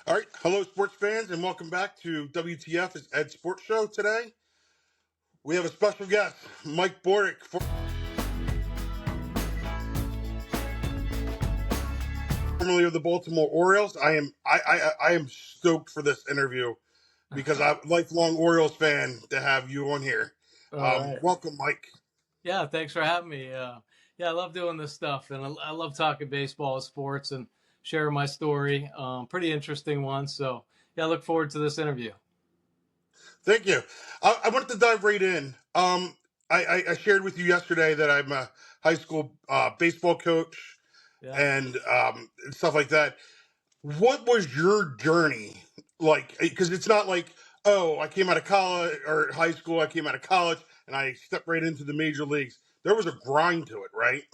All right, hello, sports fans, and welcome back to WTF's Ed Sports Show. Today, we have a special guest, Mike Bordick, formerly of the Baltimore Orioles. I am stoked for this interview because I'm a lifelong Orioles fan to have you on here. All right. Welcome, Mike. Yeah, thanks for having me. Yeah, I love doing this stuff, and I love talking baseball, sports, and sharing my story. Pretty interesting one. So, yeah, I look forward to this interview. Thank you. I wanted to dive right in. I shared with you yesterday that I'm a high school baseball coach Yeah. and stuff like that. What was your journey like? Because it's not like, oh, I came out of college or high school, I came out of college and I stepped right into the major leagues. There was a grind to it, right?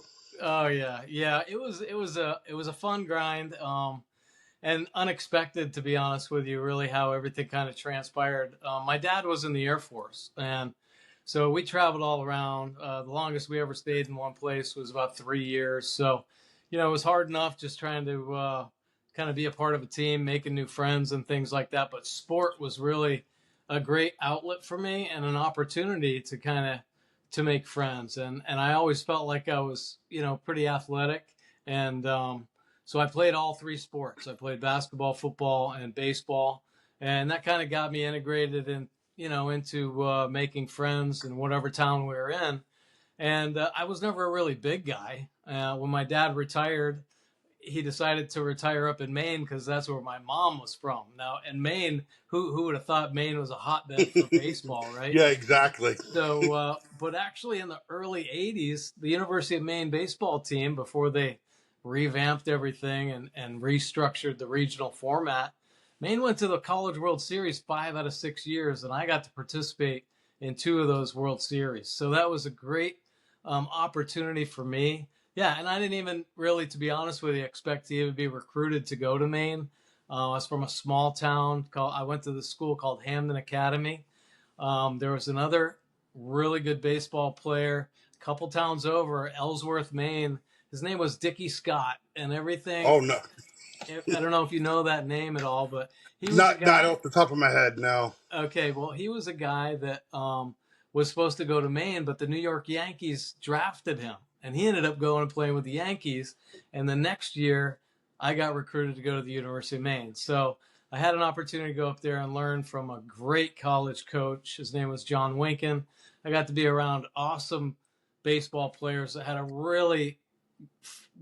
Oh yeah, yeah. It was a fun grind. And unexpected, to be honest with you, really how everything kind of transpired. My dad was in the Air Force, and so we traveled all around. The longest we ever stayed in one place was about 3 years. So, it was hard enough just trying to kind of be a part of a team, making new friends and things like that. But sport was really a great outlet for me and an opportunity to kind of to make friends. And I always felt like I was, pretty athletic and so I played all three sports. I played basketball, football, and baseball, and that kind of got me integrated into making friends in whatever town we were in. And I was never a really big guy. When my dad retired, he decided to retire up in Maine because that's where my mom was from. Now, in Maine, who would have thought Maine was a hotbed for baseball, right? Yeah, exactly. So, but actually, in the early '80s, the University of Maine baseball team, before they revamped everything and restructured the regional format, Maine went to the College World Series 5 out of 6 years, and I got to participate in two of those World Series. So that was a great opportunity for me. Yeah, and I didn't even really, to be honest with you, expect to even be recruited to go to Maine. I was from a small town I went to the school called Hamden Academy. There was another really good baseball player a couple towns over, Ellsworth, Maine. His name was Dickie Scott, and everything. Oh no, I don't know if you know that name at all, but he was a not guy. off the top of my head. No. Okay, well, he was a guy that was supposed to go to Maine, but the New York Yankees drafted him, and he ended up going and playing with the Yankees. And the next year, I got recruited to go to the University of Maine. So I had an opportunity to go up there and learn from a great college coach. His name was John Winkin. I got to be around awesome baseball players that had a really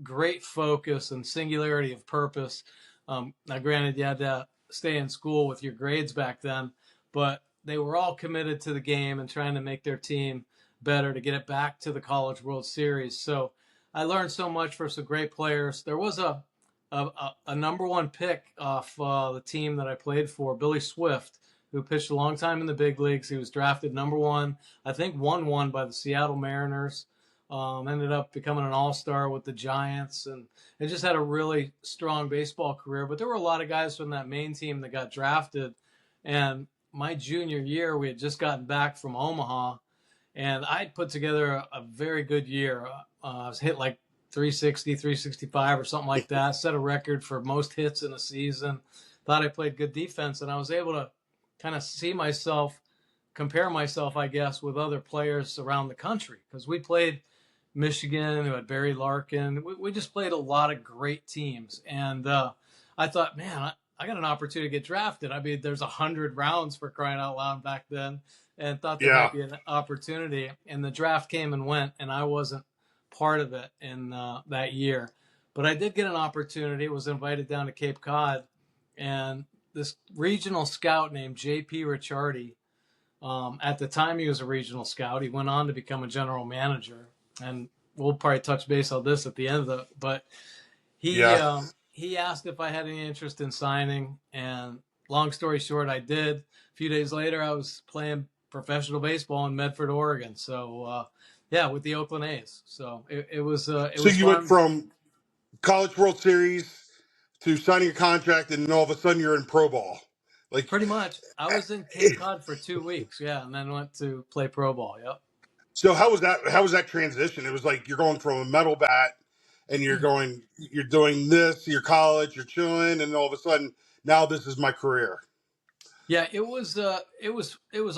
great focus and singularity of purpose. Now, granted, you had to stay in school with your grades back then, but they were all committed to the game and trying to make their team better to get it back to the College World Series. So I learned so much from some great players. There was a number one pick off the team that I played for, Billy Swift, who pitched a long time in the big leagues. He was drafted number one, I think 1-1 by the Seattle Mariners. Ended up becoming an all-star with the Giants and just had a really strong baseball career. But there were a lot of guys from that Maine team that got drafted. And my junior year, we had just gotten back from Omaha, and I'd put together a very good year. I was hit like 360, 365 or something like that. Set a record for most hits in a season. Thought I played good defense, and I was able to kind of see myself, compare myself, I guess, with other players around the country because we played Michigan, who had Barry Larkin. We just played a lot of great teams. And I thought, man, I got an opportunity to get drafted. I mean, there's 100 rounds for crying out loud back then, and thought there might be an opportunity. And the draft came and went, and I wasn't part of it in that year. But I did get an opportunity, was invited down to Cape Cod, and this regional scout named J.P. Ricciardi, at the time he was a regional scout. He went on to become a general manager. And we'll probably touch base on this at the end of it, but he asked if I had any interest in signing, and long story short, I did. A few days later, I was playing professional baseball in Medford, Oregon. So with the Oakland A's. So it was. So you went from College World Series to signing a contract, and all of a sudden you're in pro ball. Like pretty much, I was in Cape Cod for 2 weeks, and then went to play pro ball. Yep. So how was that? How was that transition? It was like you're going from a metal bat, and you're doing this. You're college, you're chilling, and all of a sudden now this is my career. Yeah, it was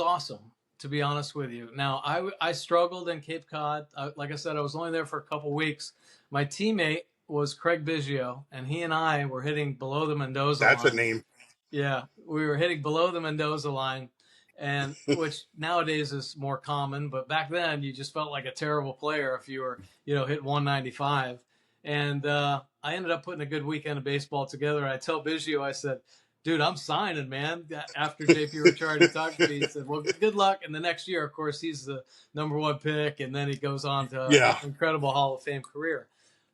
awesome, to be honest with you. Now I struggled in Cape Cod. Like I said, I was only there for a couple weeks. My teammate was Craig Biggio, and he and I were hitting below the Mendoza That's a line. name. Yeah, we were hitting below the Mendoza line, and which nowadays is more common, but back then you just felt like a terrible player if you were, hitting 195. And I ended up putting a good weekend of baseball together. I tell Biggio, I said, "Dude, I'm signing, man." After JP Ricciardi talked to me, he said, "Well, good luck." And the next year, of course, he's the number one pick, and then he goes on to an Yeah. incredible Hall of Fame career.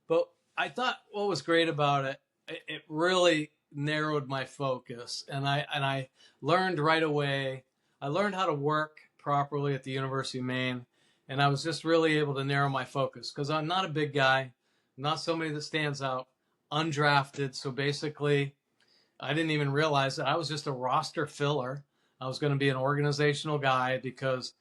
But I thought what was great about it, it really narrowed my focus, and I learned right away. I learned how to work properly at the University of Maine, and I was just really able to narrow my focus because I'm not a big guy, I'm not somebody that stands out, undrafted. So basically, I didn't even realize that I was just a roster filler. I was going to be an organizational guy because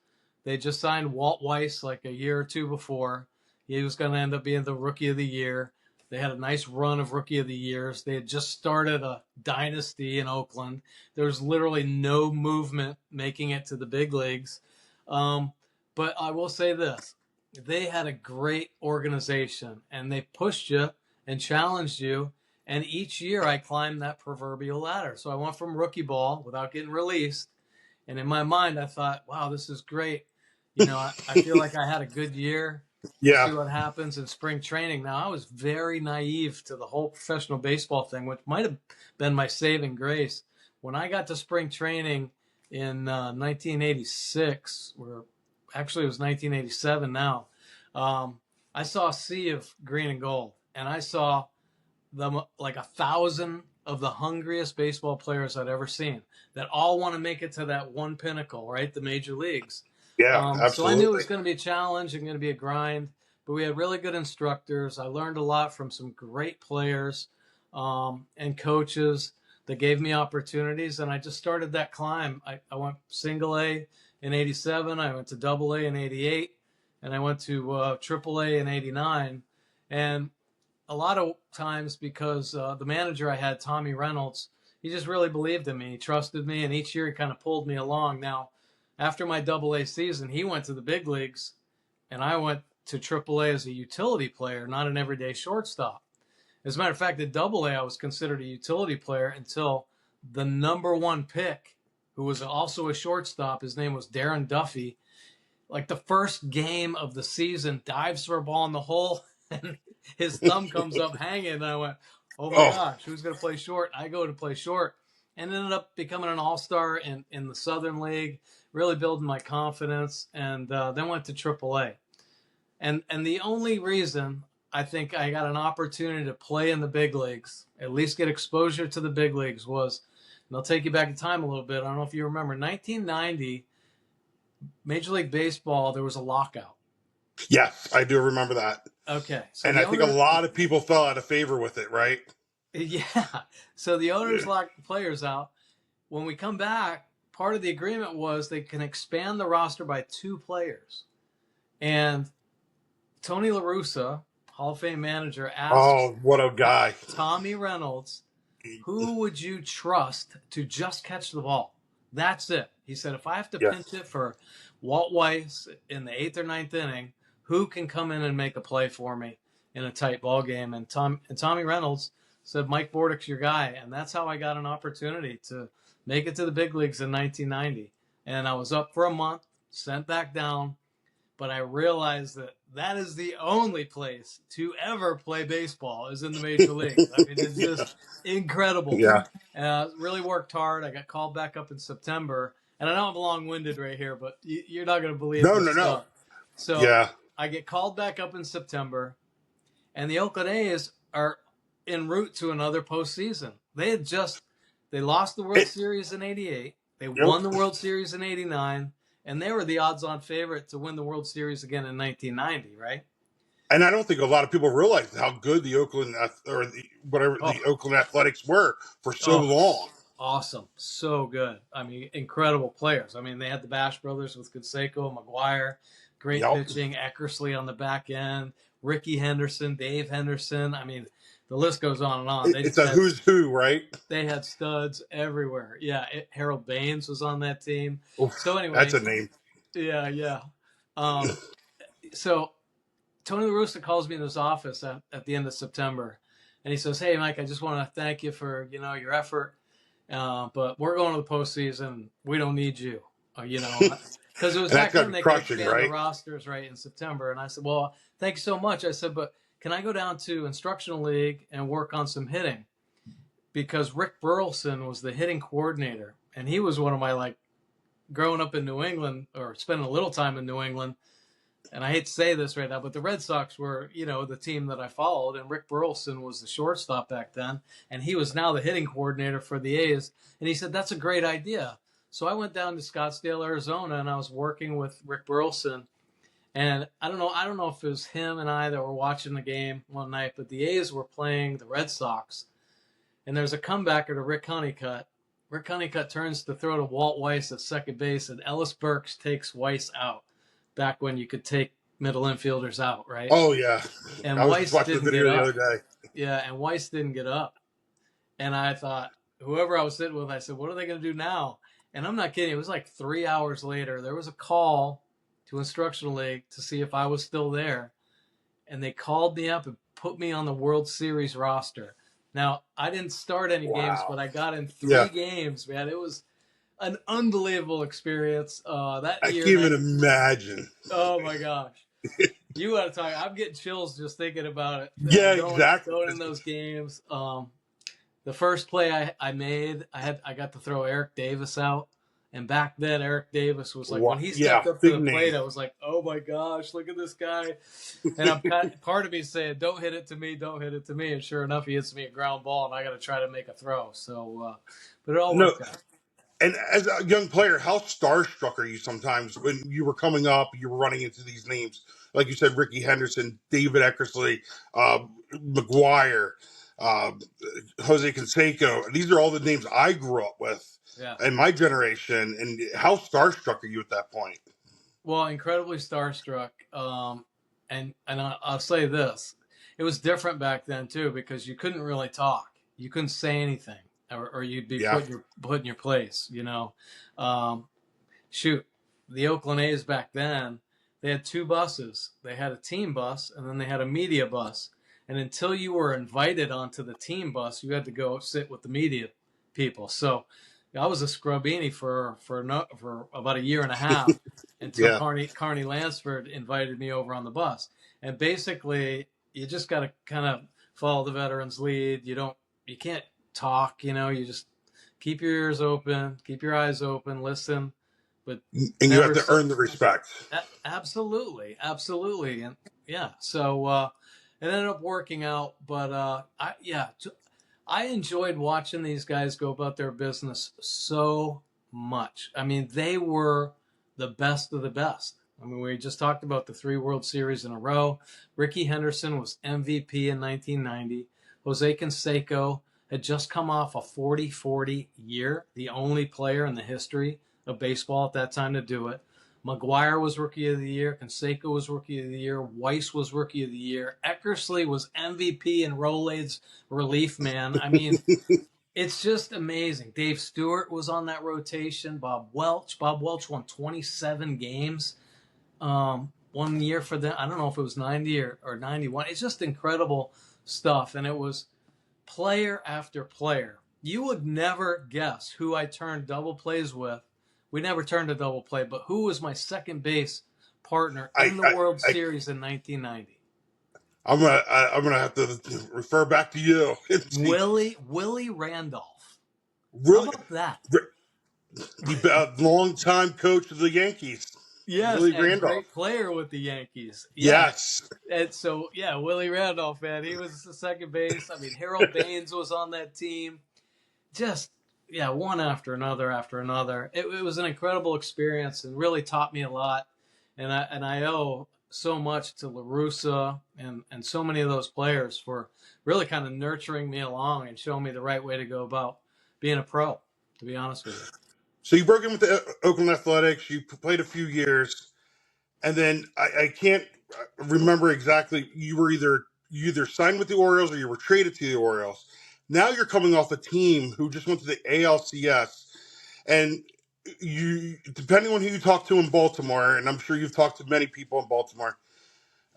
they just signed Walt Weiss like a year or two before. He was going to end up being the rookie of the year. They had a nice run of rookie of the years. They had just started a dynasty in Oakland. There was literally no movement making it to the big leagues. But I will say this. They had a great organization, and they pushed you and challenged you. And each year I climbed that proverbial ladder. So I went from rookie ball without getting released. And in my mind, I thought, wow, this is great. I feel like I had a good year. We'll see Yeah. what happens in spring training. Now, I was very naive to the whole professional baseball thing, which might have been my saving grace. When I got to spring training in 1986, or actually it was 1987 now, I saw a sea of green and gold. And I saw them like 1,000 of the hungriest baseball players I'd ever seen that all want to make it to that one pinnacle, right? The major leagues. Yeah, So I knew it absolutely. was going to be a challenge and going to be a grind, but we had really good instructors. I learned a lot from some great players and coaches that gave me opportunities, and I just started that climb. I went single A in 87, I went to double A in 88, and I went to triple A in 89. And a lot of times because the manager I had, Tommy Reynolds, he just really believed in me. He trusted me, and each year he kind of pulled me along. Now, after my double A season, he went to the big leagues, and I went to triple A as a utility player, not an everyday shortstop. As a matter of fact, at double A, I was considered a utility player until the number one pick, who was also a shortstop, his name was Darren Duffy, like the first game of the season, dives for a ball in the hole, and his thumb comes up hanging. And I went, oh my Oh, gosh, who's going to play short? I go to play short, and ended up becoming an all-star in the Southern League, really building my confidence, and then went to AAA. And the only reason I think I got an opportunity to play in the big leagues, at least get exposure to the big leagues, was, and I'll take you back in time a little bit. I don't know if you remember, 1990, Major League Baseball, there was a lockout. yes, I do remember that. Okay, so And the I think a owner, lot of people fell out of favor with it, right? yeah, so the owners Yeah. locked the players out. When we come back, part of the agreement was they can expand the roster by 2 players. And Tony La Russa, Hall of Fame manager, asks Oh, what a guy. Tommy Reynolds, who would you trust to just catch the ball? That's it. He said, if I have to Yes. pinch it for Walt Weiss in the 8th or 9th inning, who can come in and make a play for me in a tight ball game? And Tommy Reynolds said, Mike Bordick's your guy. And that's how I got an opportunity to make it to the big leagues in 1990. And I was up for a month, sent back down, but I realized that that is the only place to ever play baseball is in the major leagues. I mean, it's just incredible. Yeah. Really worked hard. I got called back up in September, and I know I'm long-winded right here, but you're not going to believe No, this no, no. stuff. So Yeah. I get called back up in September, and the Oakland A's are en route to another postseason. They lost the World It, Series in '88. They yep. won the World Series in '89. And they were the odds-on favorite to win the World Series again in 1990, right? And I don't think a lot of people realize how good the Oakland or the Oh, Oakland Athletics were for so oh, long. awesome. So good. I mean, incredible players. I mean, they had the Bash brothers with Canseco, McGuire, great Yep. pitching, Eckersley on the back end, Ricky Henderson, Dave Henderson. I mean, the list goes on and on. They It's just a had who's who, right? they had studs everywhere. Yeah, Harold Baines was on that team. Oof, So that's anyway, a name. yeah. Um, so Tony La Russa calls me in his office at the end of September, and he says, "Hey, Mike, I just want to thank you for your effort, but we're going to the postseason. We don't need you, because it was And that's back got to then be they could crushing, expand the right? rosters right in September." And I said, "Well, thank you so much." I said, "But can I go down to instructional league and work on some hitting?" Because Rick Burleson was the hitting coordinator, and he was one of my growing up in New England or spending a little time in New England, and I hate to say this right now, but the Red Sox were, the team that I followed, and Rick Burleson was the shortstop back then, and he was now the hitting coordinator for the A's. And he said, "That's a great idea." So I went down to Scottsdale, Arizona, and I was working with Rick Burleson. And I don't know if it was him and I that were watching the game one night, but the A's were playing the Red Sox, and there's a comebacker to Rick Honeycutt. Rick Honeycutt turns to throw to Walt Weiss at second base, and Ellis Burks takes Weiss out. Back when you could take middle infielders out, right? Oh yeah, And I was just Weiss watching the didn't get video the other up. day. Yeah, and Weiss didn't get up. And I thought, whoever I was sitting with, I said, "What are they going to do now?" And I'm not kidding. It was like 3 hours later. There was a call to instructional league to see if I was still there, and they called me up and put me on the World Series roster. Now, I didn't start any games, Wow. but I got in Yeah, 3 games, man. It was an unbelievable experience. That I year, can't even imagine. oh my gosh. You got to talk. I'm getting chills just thinking about it. Yeah, Going exactly. in those games. The first play I made, I got to throw Eric Davis out, and back then Eric Davis was like when he Yeah, stepped up to big the name. plate, I was like, "Oh my gosh, look at this guy!" And part of me saying, "Don't hit it to me, don't hit it to me." And sure enough, he hits me a ground ball, and I got to try to make a throw. So, but it all No, worked out. and as a young player, how starstruck are you sometimes when you were coming up, you were running into these names? Like you said, Ricky Henderson, David Eckersley, McGuire, uh, Jose Canseco. These are all the names I grew up with Yeah. in my generation. And how starstruck are you at that point? Well, incredibly starstruck. And I'll say this: it was different back then too because you couldn't really talk. You couldn't say anything, or you'd be Yeah. put in your place. Um, shoot, the Oakland A's back then, they had 2 buses. They had a team bus, and then they had a media bus. And until you were invited onto the team bus, you had to go sit with the media people. So I was a scrubini for about a year and a half until Yeah. Carney Lansford invited me over on the bus. And basically, you just got to kind of follow the veterans' lead. You can't talk. You just keep your ears open, keep your eyes open, listen, but And you have never to say. earn the respect. Absolutely, and yeah. So it ended up working out, but I enjoyed watching these guys go about their business so much. I mean, they were the best of the best. I mean, we just talked about the 3 World Series in a row. Ricky Henderson was MVP in 1990. Jose Canseco had just come off a 40-40 year, the only player in the history of baseball at that time to do it. McGuire was Rookie of the Year. Canseco was Rookie of the Year. Weiss was Rookie of the Year. Eckersley was MVP and Rolaids relief man. I mean, it's just amazing. Dave Stewart was on that rotation. Bob Welch won 27 games one year for them. I don't know if it was 90 or 91. It's just incredible stuff. And it was player after player. You would never guess who I turned double plays with. We never turned a double play, but who was my second base partner I, in the I, World Series in 1990? I'm gonna have to refer back to you and see. Willie Randolph. How Really, about that? the longtime coach of the Yankees, Yes, Willie and Randolph. great player with the Yankees. Yeah. Yes. And so, yeah, Willie Randolph, man, he was the second base. I mean, Harold Baines was on that team. Just, yeah, one after another after another. It was an incredible experience and really taught me a lot. And I owe so much to La Russa and so many of those players for really kind of nurturing me along and showing me the right way to go about being a pro, to be honest with you. So you broke in with the Oakland Athletics. You played a few years, and then I can't remember exactly. You were either you either signed with the Orioles or you were traded to the Orioles. Now you're coming off a team who just went to the ALCS, and you, depending on who you talk to in Baltimore, and I'm sure you've talked to many people in Baltimore,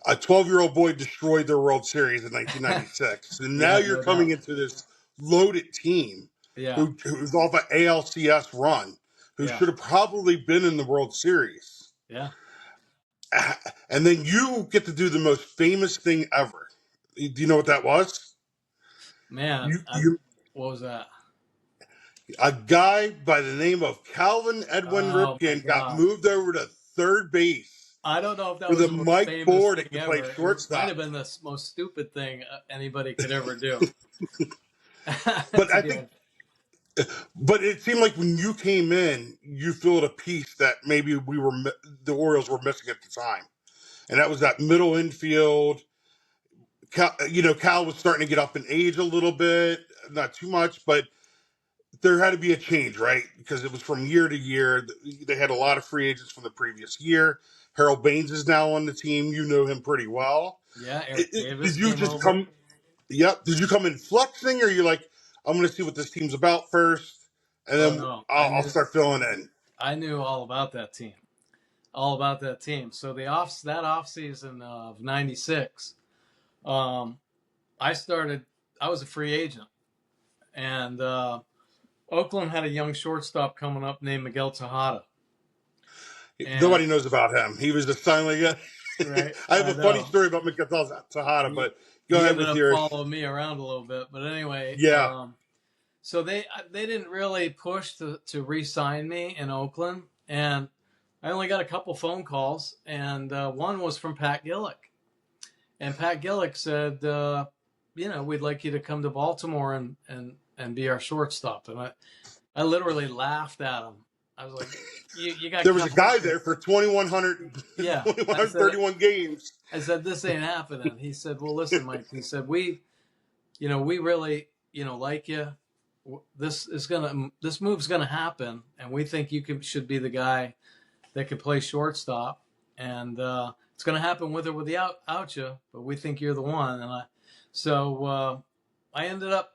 a 12-year-old boy destroyed their World Series in 1996, and now Yeah, you're no coming doubt. into this loaded team Yeah, who's off an ALCS run, who yeah, should have probably been in the World Series. yeah. And then you get to do the most famous thing ever. Do you know what that was? Man, You what was that? a guy by the name of Calvin Edwin Oh my Ripken got God. moved over to third base I don't know if that for was the the most Mike famous thing Bordick to play ever. It might have shortstop. been the most stupid thing anybody could ever do. But To I be think, honest. but it seemed like when you came in, you filled a piece that maybe the Orioles were missing at the time, and that was that middle infield. Cal was starting to get up in age a little bit, not too much, but there had to be a change, right? Because it was from year to year. They had a lot of free agents from the previous year. Harold Baines is now on the team. You know him pretty well. Yeah, Eric Did Davis you came just over. come? Yep. Did you come in flexing, or you like, I'm going to see what this team's about first, and Oh then no, I'll start filling in. I knew all about that team. All about that team. So that off season of '96, um, I started. I was a free agent, and Oakland had a young shortstop coming up named Miguel Tejada. And Nobody knows about him. He was a silent guy. right, I have I a funny know story about Miguel Tejada, he but go he ahead ended with up yours. following me around a little bit, but anyway, Yeah. so they didn't really push to re-sign me in Oakland, and I only got a couple phone calls, and one was from Pat Gillick, and Pat Gillick said, we'd like you to come to Baltimore and be our shortstop, and I literally laughed at him. I was like, you got There was a Cal guy Ripken. there for 2,100, Yeah, I said 2,131 games. I said this ain't happening. He said, well, listen, Mike. He said we really like you. This move's gonna happen, and we think should be the guy that can play shortstop, and it's gonna happen with or without you, but we think you're the one. And I ended up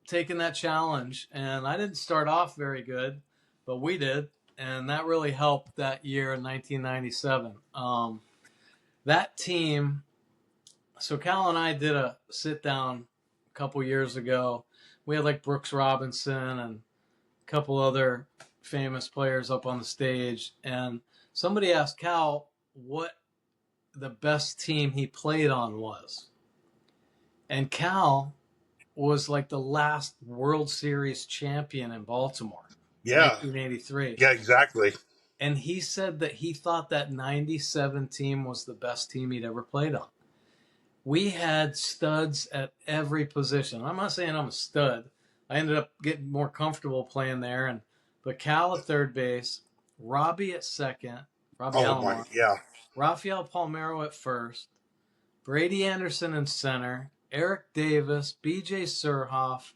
taking that challenge, and I didn't start off very good, but we did, and that really helped that year in 1997. That team. So Cal and I did a sit down a couple years ago. We had like Brooks Robinson and a couple other famous players up on the stage, and somebody asked Cal what the best team he played on was. And Cal was like the last World Series champion in Baltimore, Yeah. 1983. Yeah, exactly. And he said that he thought that 97 team was the best team he'd ever played on. We had studs at every position. I'm not saying I'm a stud. I ended up getting more comfortable playing there, but Cal at third base, Robbie at second, Robbie Oh my, Alomar, yeah. Rafael Palmeiro at first, Brady Anderson in center, Eric Davis, B.J. Surhoff,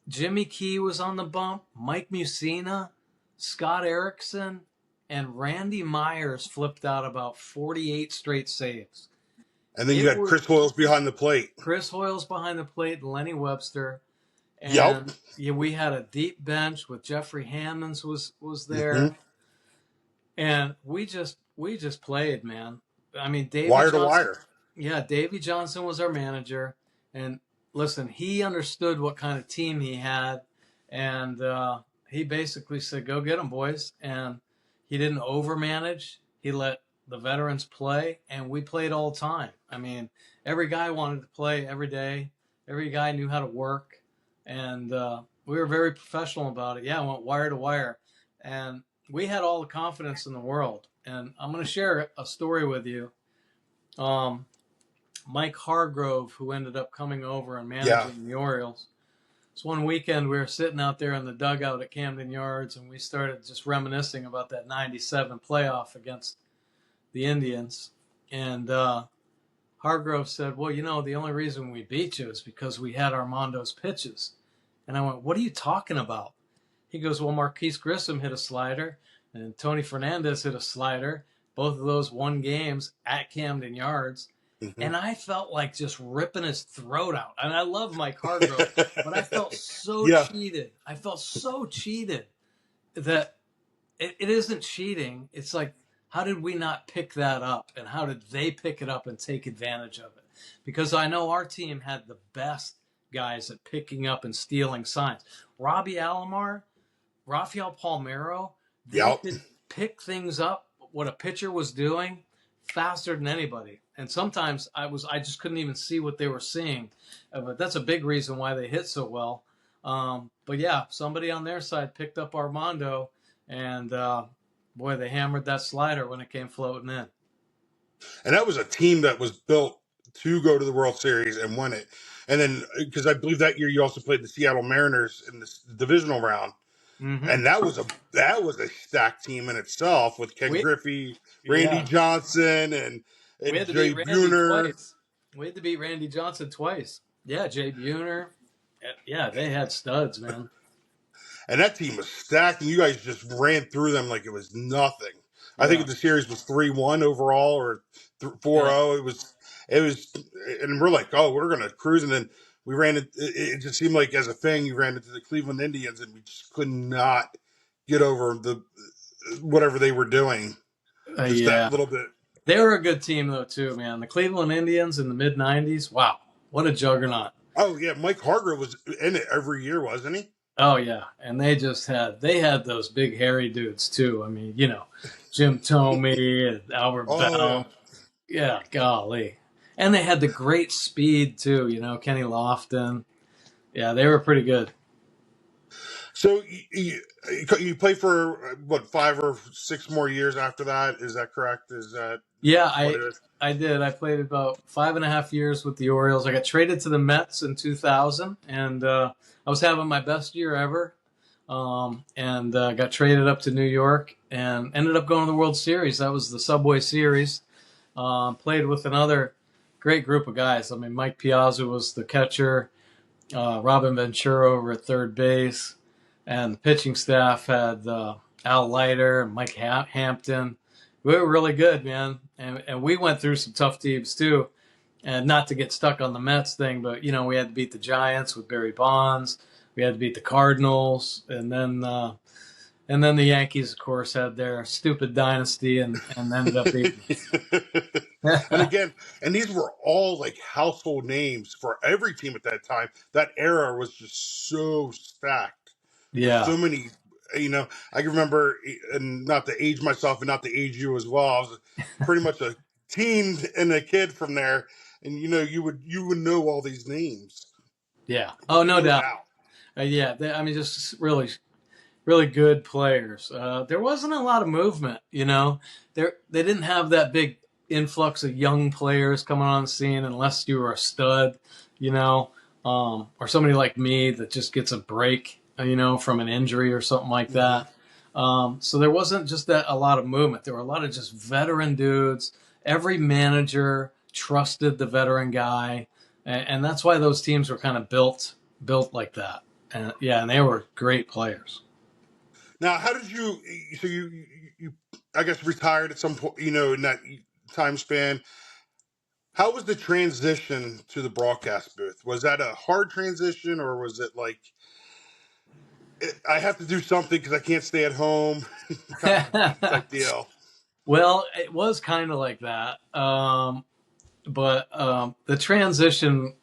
Jimmy Key was on the bump, Mike Mussina, Scott Erickson, and Randy Myers flipped out about 48 straight saves. And then you It had was Chris Hoiles behind the plate. Chris Hoiles behind the plate and Lenny Webster. Yep. And yeah, we had a deep bench with Jeffrey Hammonds was Hmm. there. And we just played, man. I mean, Davy Wire to Johnson. wire. Yeah, Davy Johnson was our manager. And listen, he understood what kind of team he had. And he basically said, go get them, boys. And he didn't overmanage. He let the veterans play, and we played all the time. I mean, every guy wanted to play every day. Every guy knew how to work. And we were very professional about it. Yeah, I went wire to wire. And we had all the confidence in the world. And I'm going to share a story with you. Mike Hargrove, who ended up coming over and managing the Orioles. So one weekend we were sitting out there in the dugout at Camden Yards, and we started just reminiscing about that 97 playoff against the Indians. And Hargrove said, well, the only reason we beat you is because we had Armando's pitches. And I went, what are you talking about? He goes, well, Marquise Grissom hit a slider, and Tony Fernandez hit a slider. Both of those won games at Camden Yards. Hmm. and I felt like just ripping his throat out. And I love Mike Hargrove, but I felt so Yeah. cheated. I felt so cheated that it isn't cheating. It's like, how did we not pick that up? And how did they pick it up and take advantage of it? Because I know our team had the best guys at picking up and stealing signs. Robbie Alomar, Rafael Palmeiro, they Yep. could pick things up, what a pitcher was doing, faster than anybody. And sometimes I just couldn't even see what they were seeing. But that's a big reason why they hit so well. But yeah, somebody on their side picked up Armando, and boy, they hammered that slider when it came floating in. And that was a team that was built to go to the World Series and win it. And then, because I believe that year you also played the Seattle Mariners in the divisional round, Mm-hmm. and that was a stacked team in itself with Ken We Griffey, Randy yeah, Johnson, we and had to beat Jay Randy Buhner. twice. We had to beat Randy Johnson twice. Yeah, Jay Buhner. Yeah, they had studs, man. And that team was stacked, and you guys just ran through them like it was nothing. I Yeah, think the series was 3-1 overall, or 4-0. yeah. It was, and we're like, oh, we're gonna cruise, and then we ran it. It just seemed like as a thing, you ran into the Cleveland Indians, and we just could not get over the whatever they were doing. Just that Yeah. little bit. They were a good team though too, man. The Cleveland Indians in the mid '90s. Wow, what a juggernaut! Oh yeah, Mike Hargrove was in it every year, wasn't he? Oh yeah, and they had those big hairy dudes too. I mean, Jim Thome and Albert Oh yeah. Bell. Yeah, golly, and they had the great speed too. Kenny Lofton. Yeah, they were pretty good. So you play for what 5 or 6 more years after that? Is that correct? Is that Yeah, what I it is? I did. I played about 5.5 years with the Orioles. I got traded to the Mets in 2000, and I was having my best year ever. And got traded up to New York and ended up going to the World Series. That was the Subway Series. Played with another great group of guys. I mean, Mike Piazza was the catcher, Robin Ventura over at third base, and the pitching staff had Al Leiter and Mike Hampton. We were really good, man, and we went through some tough teams too. And not to get stuck on the Mets thing, but we had to beat the Giants with Barry Bonds. We had to beat the Cardinals, and then the Yankees, of course, had their stupid dynasty and ended up beating. And again, and these were all like household names for every team at that time. That era was just so stacked with Yeah, so many. I can remember, and not to age myself and not to age you as well. I was pretty much a teen and a kid from there, and you would know all these names yeah. Oh, no no doubt. doubt. Yeah, I mean, just really, really good players. There wasn't a lot of movement, They didn't have that big influx of young players coming on the scene unless you were a stud, or somebody like me that just gets a break, from an injury or something like Hmm. that. So there wasn't just a lot of movement. There were a lot of just veteran dudes. Every manager trusted the veteran guy, and that's why those teams were kind of built like that. And yeah, and they were great players. Now, how did you? So you I guess retired at some point. In that time span. How was the transition to the broadcast booth? Was that a hard transition, or was it like I have to do something because I can't stay at home, kind of type deal? Well, it was kind of like that. But the transition,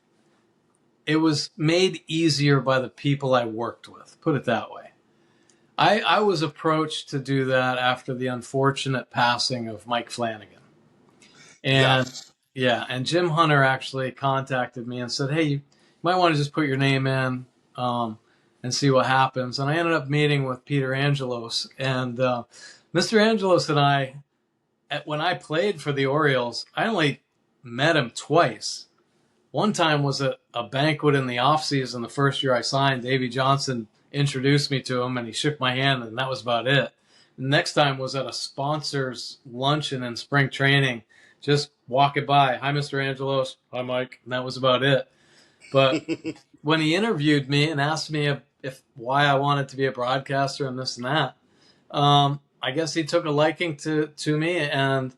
it was made easier by the people I worked with, put it that way. I was approached to do that after the unfortunate passing of Mike Flanagan. And Yes. yeah, and Jim Hunter actually contacted me and said, hey, you might want to just put your name in and see what happens. And I ended up meeting with Peter Angelos. And Mr. Angelos and when I played for the Orioles, I only met him twice. One time was at a banquet in the offseason, the first year I signed. Davey Johnson introduced me to him, and he shook my hand, and that was about it. The next time was at a sponsors luncheon in spring training, just walking by. Hi, Mr. Angelos. Hi, Mike. And that was about it. But when he interviewed me and asked me if why I wanted to be a broadcaster and this and that, I guess he took a liking to me, and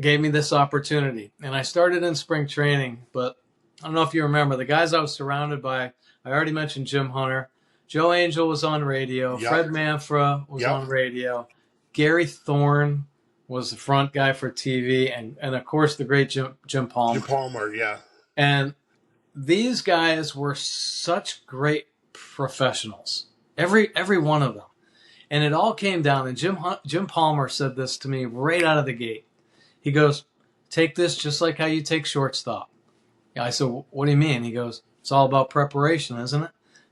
gave me this opportunity. And I started in spring training, but I don't know if you remember the guys I was surrounded by. I already mentioned Jim Hunter. Joe Angel was on radio. Yep. Fred Manfra was Yep. on radio. Gary Thorne was the front guy for TV. And of course, the great Jim Jim Palmer. Palmer. Yeah. And these guys were such great professionals, every one of them. And it all came down, and Jim Palmer said this to me right out of the gate. He goes, take this just like how you take shortstop. I said, what do you mean? He goes, it's all about preparation, isn't it?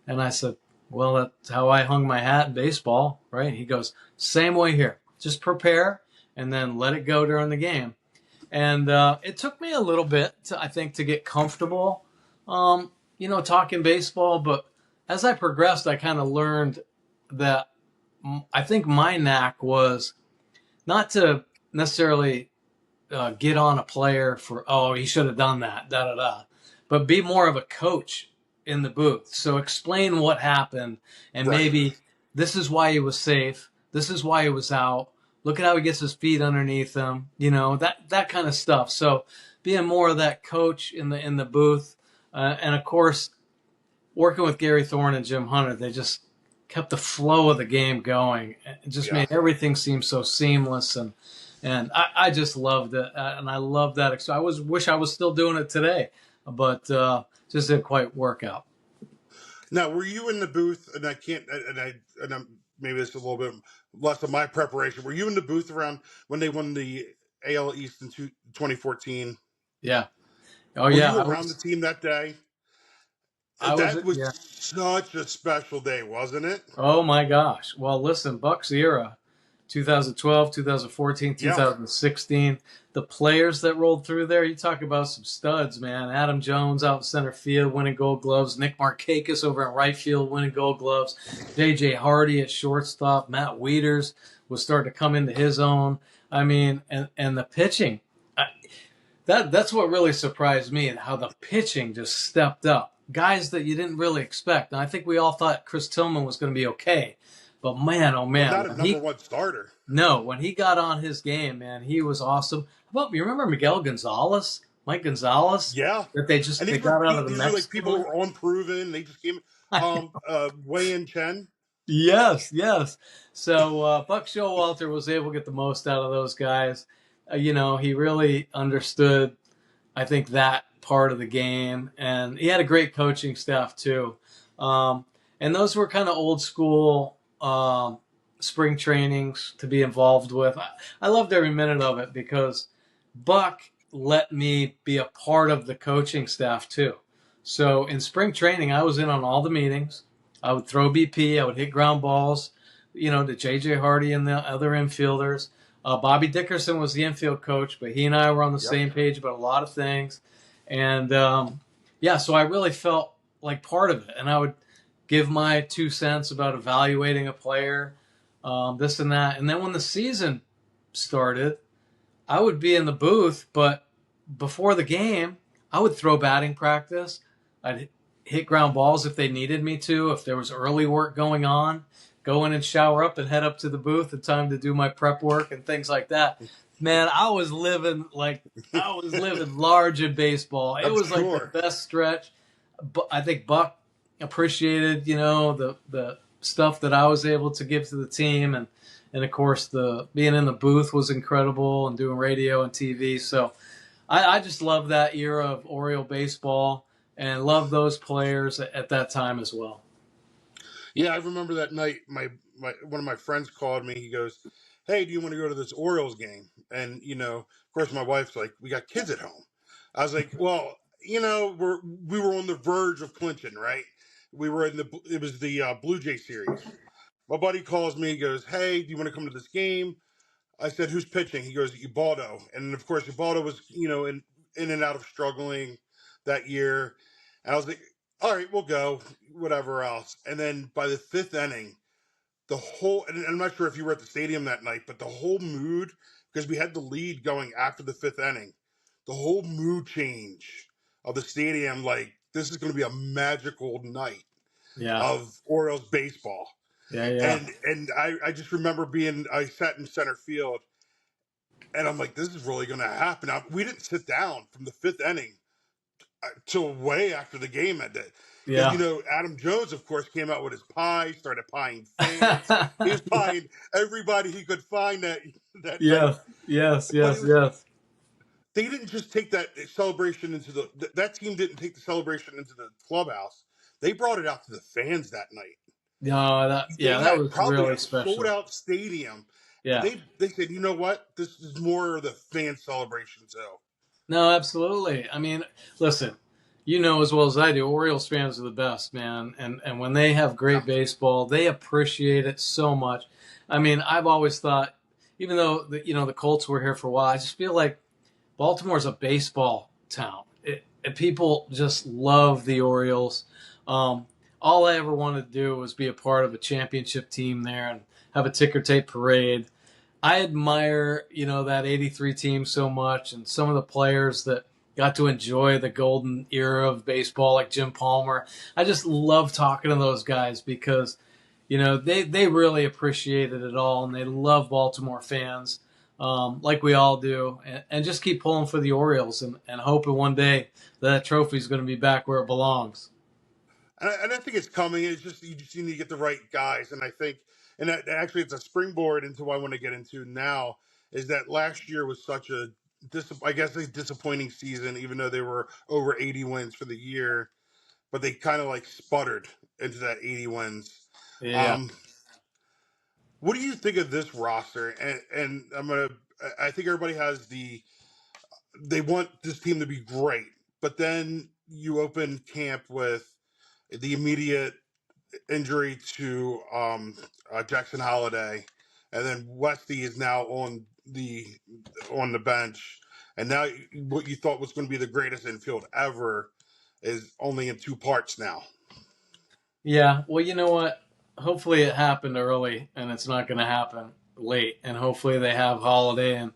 And I said, well, that's how I hung my hat in baseball, right? He goes, same way here. Just prepare and then let it go during the game. And it took me a little bit, I think, to get comfortable, talking baseball. But as I progressed, I kind of learned that I think my knack was not to necessarily get on a player for, oh, he should have done that, da da da, but be more of a coach in the booth. So explain what happened, and Right. maybe this is why he was safe. This is why he was out. Look at how he gets his feet underneath him. That kind of stuff. So being more of that coach in the booth, and of course working with Gary Thorne and Jim Hunter, they just kept the flow of the game going. It just Yeah. made everything seem so seamless, and I just loved it, and I love that. So wish I was still doing it today, but just didn't quite work out. Now, were you in the booth? And I can't. And I'm, maybe this is a little bit less of my preparation. Were you in the booth around when they won the AL East in 2014? Yeah. Oh Were yeah. you around the team that day? I was. That was Yeah. such a special day, wasn't it? Oh my gosh. Well, listen, Buck's era, 2012, 2014, Yeah. 2016. The players that rolled through there, you talk about some studs, man. Adam Jones out in center field winning Gold Gloves. Nick Markakis over in right field winning Gold Gloves. J.J. Hardy at shortstop. Matt Wieters was starting to come into his own. I mean, and the pitching. That's what really surprised me, how the pitching just stepped up. Guys that you didn't really expect. And I think we all thought Chris Tillman was going to be okay. But man, oh But man, not a number one starter. when he got on his game, man, he was awesome. How about, you remember Miguel Gonzalez? Mike Gonzalez? Yeah. That And they got out of the these are like people who Mexican. are unproven. They just came. Wei and Chen. Yes, yes. So Buck Showalter was able to get the most out of those guys. He really understood, I think, that part of the game, and he had a great coaching staff too. And those were kind of old school spring trainings to be involved with. I loved every minute of it because Buck let me be a part of the coaching staff too. So in spring training, I was in on all the meetings. I would throw BP. I would hit ground balls, to J.J. Hardy and the other infielders. Bobby Dickerson was the infield coach, but he and I were on the same page about a lot of things. And so I really felt like part of it. And I would give my 2 cents about evaluating a player, this and that. And then when the season started, I would be in the booth, but before the game, I would throw batting practice. I'd hit ground balls if they needed me to, if there was early work going on, go in and shower up and head up to the booth in time to do my prep work and things like that. Man, I was living large in baseball. It I'm was like sure. the best stretch. But I think Buck appreciated, the stuff that I was able to give to the team, and of course the being in the booth was incredible, and doing radio and TV. So I just love that era of Oriole baseball and love those players at that time as well. Yeah, I remember that night. My one of my friends called me. He goes, "Hey, do you want to go to this Orioles game?" And of course, my wife's like, "We got kids at home." I was like, "Well, we were on the verge of clinching, right? We were it was the Blue Jay series." My buddy calls me. He goes, "Hey, do you want to come to this game?" I said, "Who's pitching?" He goes, "Ubaldo." And of course, Ubaldo was in and out of struggling that year. And I was like, "All right, we'll go, whatever else." And then by the fifth inning, and I'm not sure if you were at the stadium that night, but the whole mood, because we had the lead going after the fifth inning, the whole mood change of the stadium, like, this is going to be a magical night Yeah, of Orioles baseball. yeah. And I just remember I sat in center field, And I'm like, this is really going to happen. Now, we didn't sit down from the fifth inning till way after the game ended. Because, Yeah. Adam Jones, of course, came out with his pie, started pieing fans. He was pieing everybody he could find that night. Yes, yes, But it yes, was, yes. they didn't just take that celebration into that team didn't take the celebration into the clubhouse. They brought it out to the fans that night. No, They that had was probably really a sold special. out stadium. And Yeah. they said, you know what? This is more of the fan celebration. So, No, absolutely. I mean, listen, you know as well as I do, Orioles fans are the best, man. And when they have yeah. great baseball, they appreciate it so much. I mean, I've always thought, even though the Colts were here for a while, I just feel like Baltimore's a baseball town. People just love the Orioles. Um, all I ever wanted to do was be a part of a championship team there and have a ticker tape parade. I admire, that 83 team so much and some of the players that got to enjoy the golden era of baseball, like Jim Palmer. I just love talking to those guys because, they really appreciated it all and they love Baltimore fans, like we all do, and just keep pulling for the Orioles and hoping one day that trophy is going to be back where it belongs. And I think it's coming. It's just you just need to get the right guys. And I think, and that, actually, it's a springboard into what I want to get into now. Is that last year was such a I guess a disappointing season, even though they were over 80 wins for the year, but they kind of like sputtered into that 80 wins. Yeah. Um, what do you think of this roster? And I think everybody has they want this team to be great, but then you open camp with the immediate injury to Jackson Holiday, and then Westy is now on the bench, and now what you thought was going to be the greatest infield ever is only in two parts now. Yeah, well, you know what? Hopefully it happened early and it's not going to happen late. And hopefully they have Holiday and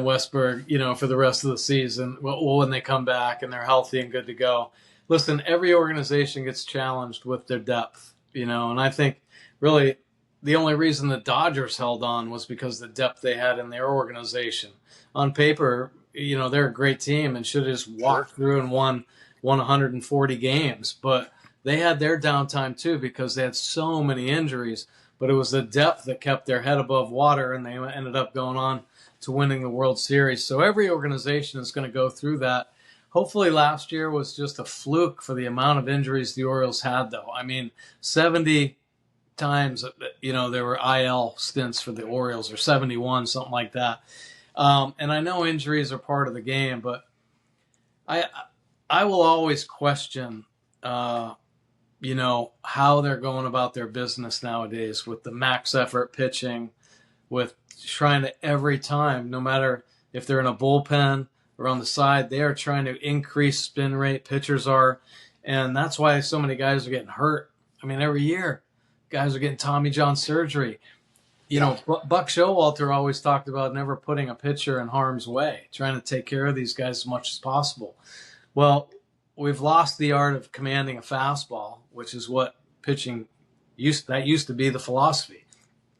Westberg, for the rest of the season when they come back and they're healthy and good to go. Listen, every organization gets challenged with their depth, and I think really the only reason the Dodgers held on was because the depth they had in their organization. On paper, they're a great team and should have just Sure. walked through and won 140 games. But they had their downtime too because they had so many injuries, but it was the depth that kept their head above water and they ended up going on to winning the World Series. So every organization is going to go through that. Hopefully last year was just a fluke for the amount of injuries the Orioles had, though. I mean, 70 times, there were IL stints for the Orioles, or 71, something like that. And I know injuries are part of the game, but I I will always question how they're going about their business nowadays with the max effort pitching, with trying to every time, no matter if they're in a bullpen or on the side, they are trying to increase spin rate. Pitchers are, and that's why so many guys are getting hurt. I mean, every year, guys are getting Tommy John surgery. Yeah. Buck Showalter always talked about never putting a pitcher in harm's way, trying to take care of these guys as much as possible. Well, we've lost the art of commanding a fastball, which is what pitching used to be the philosophy.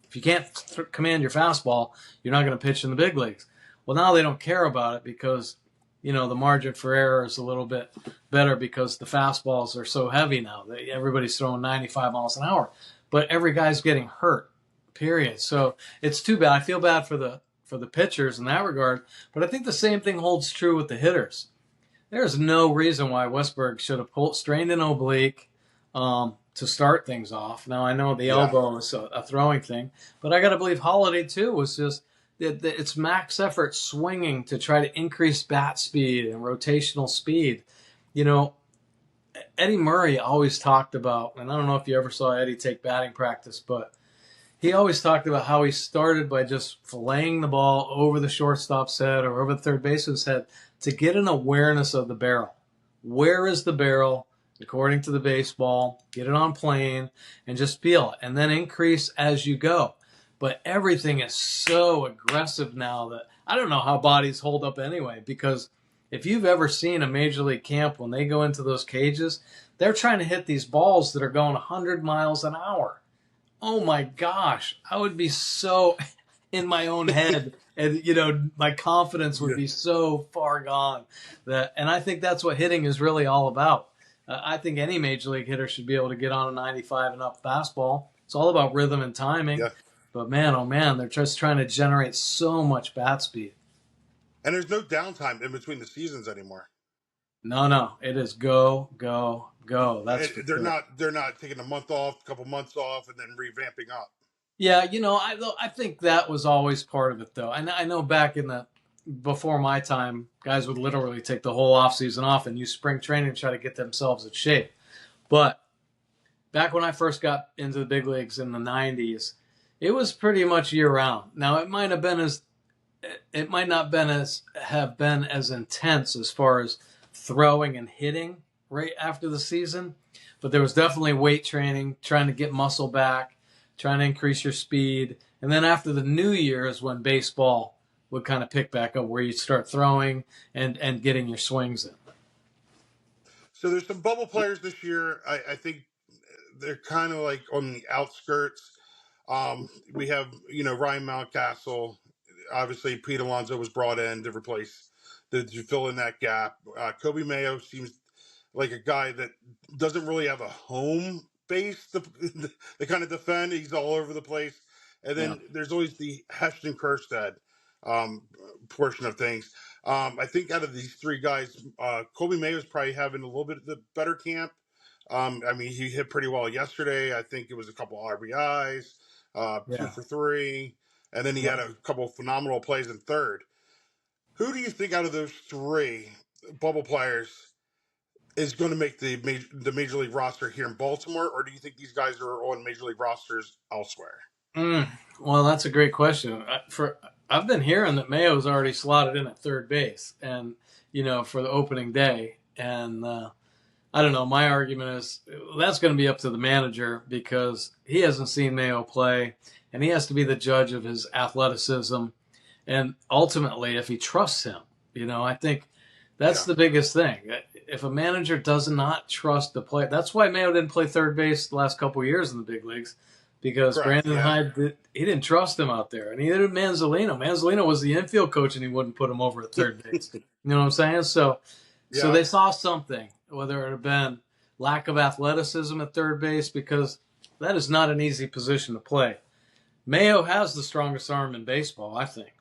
If you can't command your fastball, you're not going to pitch in the big leagues. Well, now they don't care about it because the margin for error is a little bit better because the fastballs are so heavy now. Everybody's throwing 95 miles an hour, but every guy's getting hurt. Period. So it's too bad. I feel bad for the pitchers in that regard, but I think the same thing holds true with the hitters. There's no reason why Westberg should have strained an oblique to start things off. Now, I know the Yeah. elbow is a throwing thing, but I got to believe Holiday, too, was just it's max effort swinging to try to increase bat speed and rotational speed. Eddie Murray always talked about, and I don't know if you ever saw Eddie take batting practice, but he always talked about how he started by just filleting the ball over the shortstop's head or over the third baseman's head to get an awareness of the barrel. Where is the barrel, according to the baseball? Get it on plane and just feel it, and then increase as you go. But everything is so aggressive now that I don't know how bodies hold up anyway, because if you've ever seen a major league camp, when they go into those cages, they're trying to hit these balls that are going 100 miles an hour. Oh my gosh, I would be so in my own head And my confidence would Yeah, be so far gone and I think that's what hitting is really all about. I think any major league hitter should be able to get on a 95 and up fastball. It's all about rhythm and timing. yeah. But man, oh man, they're just trying to generate so much bat speed. And there's no downtime in between the seasons anymore. No, it is go, go, go. That's for sure. They're not taking a month off, a couple months off, and then revamping up. Yeah, I think that was always part of it, though. I know back before my time, guys would literally take the whole off season off and use spring training to try to get themselves in shape. But back when I first got into the big leagues in the '90s, it was pretty much year round. Now it might not have been as intense as far as throwing and hitting right after the season, but there was definitely weight training, trying to get muscle back, trying to increase your speed. And then after the new year is when baseball would kind of pick back up, where you start throwing and getting your swings in. So there's some bubble players this year. I think they're kind of like on the outskirts. We have, Ryan Mountcastle. Obviously, Pete Alonso was brought in to replace, to fill in that gap. Kobe Mayo seems like a guy that doesn't really have a home base to kind of defend. He's all over the place. And Yeah, then there's always the Heston Kjerstad um, portion of things. I think out of these three guys, Kobe Mayo's probably having a little bit of the better camp. I mean, he hit pretty well yesterday. I think it was a couple RBIs, two yeah. for three, and then he had a couple of phenomenal plays in third. Who do you think out of those three bubble players is going to make the major league roster here in Baltimore, or do you think these guys are on major league rosters elsewhere? Mm, well, that's a great question. I've been hearing that Mayo's already slotted in at third base, and for the opening day, and I don't know. My argument is that's going to be up to the manager because he hasn't seen Mayo play, and he has to be the judge of his athleticism, and ultimately, if he trusts him. I think that's Yeah, the biggest thing. If a manager does not trust the player, that's why Mayo didn't play third base the last couple of years in the big leagues, because correct. Brandon Yeah, Hyde he didn't trust him out there, and neither did Manzolino. Manzolino was the infield coach, and he wouldn't put him over at third base. You know what I'm saying? So yeah. they saw something, whether it had been lack of athleticism at third base, because that is not an easy position to play. Mayo has the strongest arm in baseball, I think.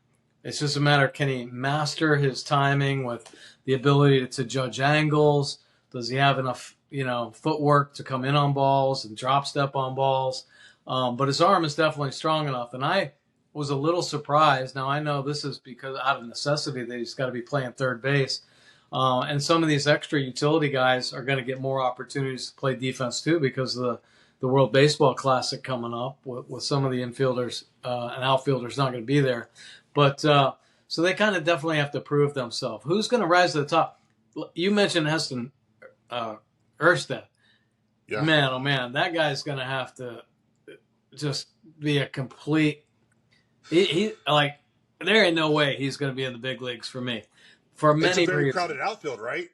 It's just a matter, can he master his timing with the ability to judge angles? Does he have enough, footwork to come in on balls and drop step on balls? But his arm is definitely strong enough. And I was a little surprised. Now, I know this is because out of necessity that he's got to be playing third base. And some of these extra utility guys are going to get more opportunities to play defense too, because of the World Baseball Classic coming up with some of the infielders and outfielders not going to be there. But so they kind of definitely have to prove themselves. Who's going to rise to the top? You mentioned Heston Kjerstad. Yeah. Man, oh man, that guy's going to have to just be a complete. He like there ain't no way he's going to be in the big leagues for me, for It's a many very reasons. crowded outfield, right?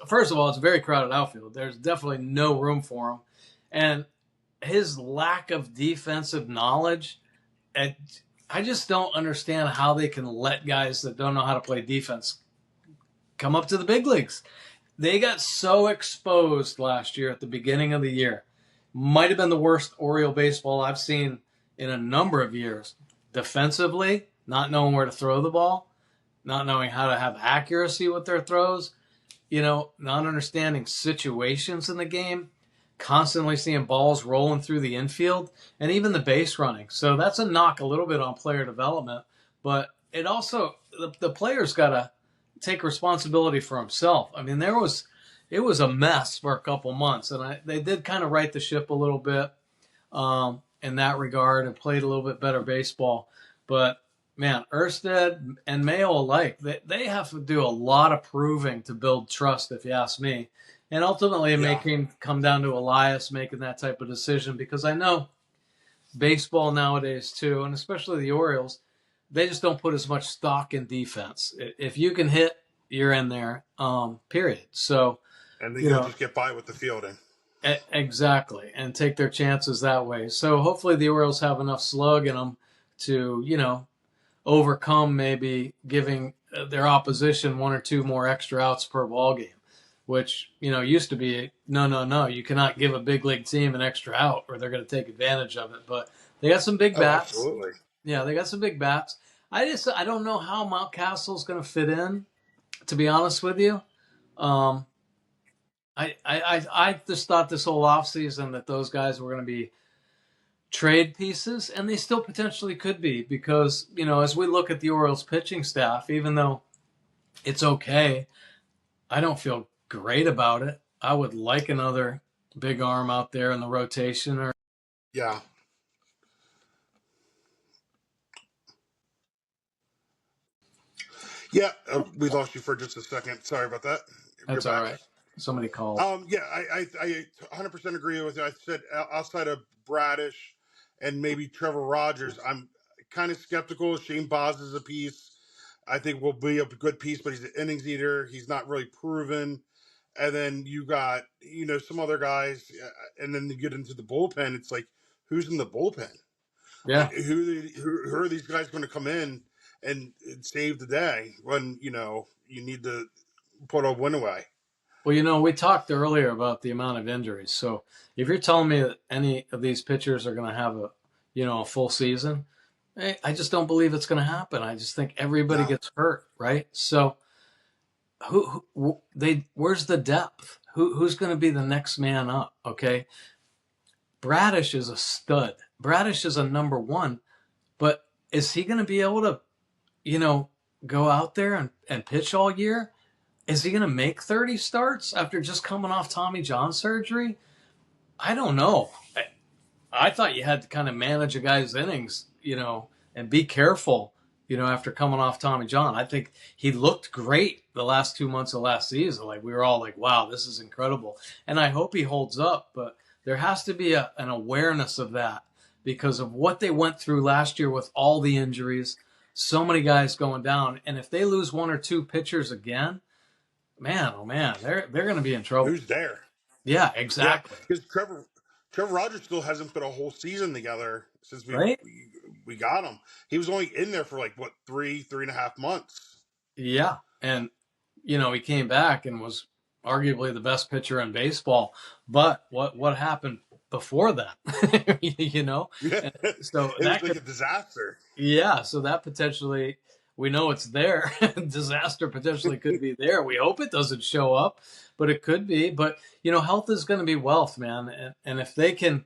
First of all, it's a very crowded outfield. There's definitely no room for him, and his lack of defensive knowledge. I just don't understand how they can let guys that don't know how to play defense come up to the big leagues. They got so exposed last year at the beginning of the year. Might have been the worst Oriole baseball I've seen in a number of years. Defensively, not knowing where to throw the ball, not knowing how to have accuracy with their throws, not understanding situations in the game, constantly seeing balls rolling through the infield, and even the base running. So that's a knock a little bit on player development, but it also, the player's got to take responsibility for himself. I mean, it was a mess for a couple months, and they did kind of right the ship a little bit in that regard and played a little bit better baseball. But man, Kjerstad and Mayo alike, they have to do a lot of proving to build trust, if you ask me. And ultimately, it may Yeah. come down to Elias making that type of decision, because I know baseball nowadays, too, and especially the Orioles, they just don't put as much stock in defense. If you can hit, you're in there, period. So, And then you you'll know, just get by with the fielding. exactly, and take their chances that way. So hopefully the Orioles have enough slug in them to, overcome maybe giving their opposition one or two more extra outs per ball game, which used to be no, you cannot give a big league team an extra out or they're going to take advantage of it. But they got some big Oh, bats. absolutely. Yeah, they got some big bats. I don't know how Mountcastle's going to fit in. To be honest with you, um, I just thought this whole offseason that those guys were going to be trade pieces, and they still potentially could be because, as we look at the Orioles pitching staff, even though it's okay, I don't feel great about it. I would like another big arm out there in the rotation. Or Yeah. Yeah. We lost you for just a second. Sorry about that. You're that's all back. right. Somebody called. Yeah, I 100% agree with you. I said outside of Bradish and maybe Trevor Rogers, I'm kind of skeptical. Shane Boz is a piece. I think will be a good piece, but he's an innings eater. He's not really proven. And then you got some other guys, and then you get into the bullpen. It's like, who's in the bullpen? Yeah. Who are these guys going to come in and save the day when you need to put a win away? Well, we talked earlier about the amount of injuries. So if you're telling me that any of these pitchers are going to have a full season, I just don't believe it's going to happen. I just think everybody No. gets hurt, right? So where's the depth? Who's going to be the next man up? Okay, Bradish is a stud. Bradish is a number one, but is he going to be able to, go out there and pitch all year? Is he going to make 30 starts after just coming off Tommy John surgery? I don't know. I thought you had to kind of manage a guy's innings, and be careful, after coming off Tommy John. I think he looked great the last 2 months of last season. Like we were all like, wow, this is incredible. And I hope he holds up, but there has to be an awareness of that because of what they went through last year with all the injuries, so many guys going down. And if they lose one or two pitchers again, man, oh man, they're going to be in trouble. Who's there? Yeah, Yeah, exactly. because Trevor Rogers still hasn't put a whole season together since Right? we got him. He was only in there for like what 3.5 months. Yeah. And he came back and was arguably the best pitcher in baseball. But what happened before that? Yeah, And so it was that like could, a disaster. yeah, so that potentially, we know it's there. Disaster potentially could be there. We hope it doesn't show up, but it could be. But health is going to be wealth, man. And if they can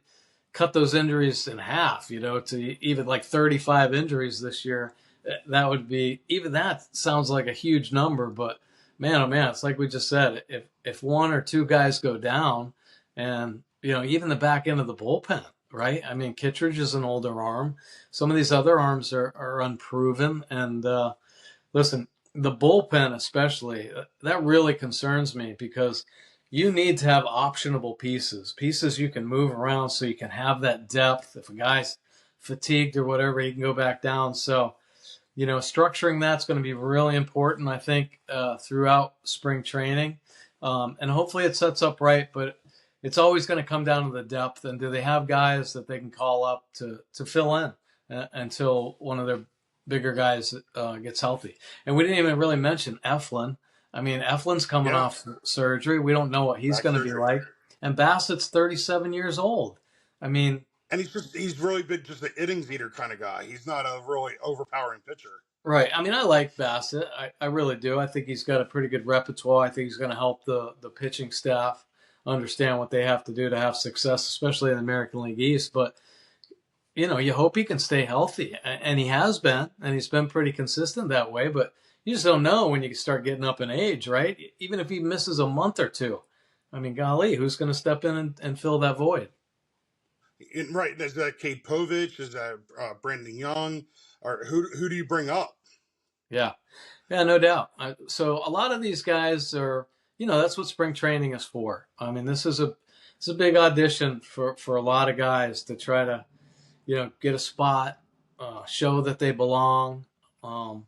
cut those injuries in half, to even like 35 injuries this year, that would be, even that sounds like a huge number, but man, oh man, it's like we just said, if one or two guys go down, and even the back end of the bullpen, right? I mean, Kittredge is an older arm. Some of these other arms are unproven, and listen, the bullpen especially, that really concerns me because you need to have optionable pieces you can move around so you can have that depth. If a guy's fatigued or whatever, he can go back down. So, structuring that's going to be really important, I think, throughout spring training. And hopefully it sets up right, but it's always going to come down to the depth. And do they have guys that they can call up to fill in until one of their bigger guys gets healthy? And we didn't even really mention Eflin. I mean, Eflin's coming Yeah, off surgery. We don't know what he's back going to be surgery, like. And Bassett's 37 years old. I mean, and he's really been just an innings eater kind of guy. He's not a really overpowering pitcher. right. I mean, I like Bassett. I really do. I think he's got a pretty good repertoire. I think he's going to help the pitching staff understand what they have to do to have success, especially in the American League East. But, you hope he can stay healthy. And he has been, and he's been pretty consistent that way. But you just don't know when you start getting up in age, right? Even if he misses a month or two. I mean, golly, who's going to step in and fill that void? Right, is that Cade Povich? Is that Brandon Young? Or who do you bring up? Yeah. Yeah, no doubt. So a lot of these guys are, that's what spring training is for. I mean, it's a big audition for a lot of guys to try to, get a spot, show that they belong. Um,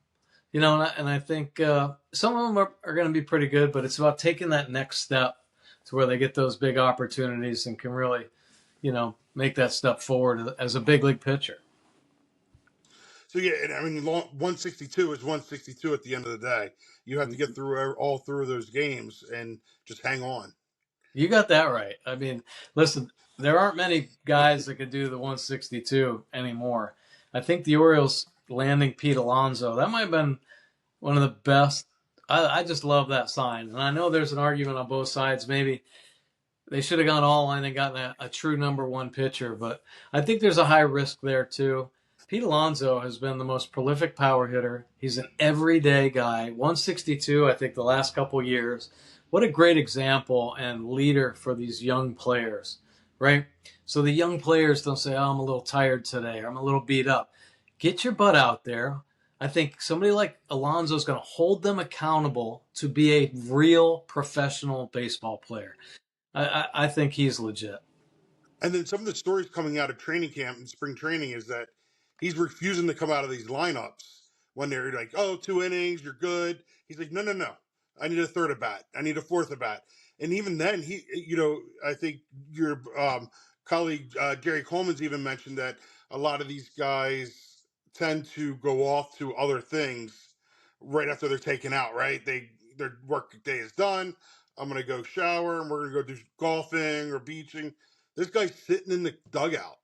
and I think some of them are going to be pretty good, but it's about taking that next step to where they get those big opportunities and can really, make that step forward as a big league pitcher. So yeah, and I mean, 162 is 162 at the end of the day. You have to get through all through those games and just hang on. You got that right. I mean, listen, there aren't many guys that could do the 162 anymore. I think the Orioles landing Pete Alonso, that might have been one of the best. I just love that sign. And I know there's an argument on both sides. Maybe they should have gone all in and gotten a true number one pitcher, but I think there's a high risk there too. Pete Alonso has been the most prolific power hitter. He's an everyday guy. 162, I think, the last couple years. What a great example and leader for these young players, right? So the young players don't say, oh, I'm a little tired today, or I'm a little beat up. Get your butt out there. I think somebody like Alonso is going to hold them accountable to be a real professional baseball player. I think he's legit. And then some of the stories coming out of training camp and spring training is that he's refusing to come out of these lineups when they're like, "Oh, 2 innings, you're good." He's like, "No, no, no. I need a third at bat. I need a fourth at bat." And even then, I think your colleague Jerry Coleman's even mentioned that a lot of these guys tend to go off to other things right after they're taken out. Right? Their work day is done. I'm gonna go shower and we're gonna go do golfing or beaching. This guy's sitting in the dugout.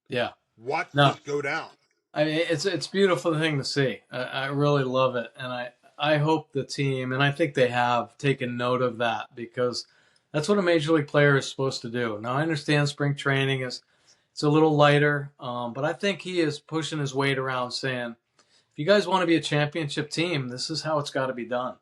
Yeah. Watch No, this go down. I mean it's a beautiful thing to see. I really love it, and I hope the team, and I think they have taken note of that because that's what a major league player is supposed to do. Now I understand spring training is it's a little lighter, but I think he is pushing his weight around, saying, if you guys want to be a championship team, this is how it's got to be done.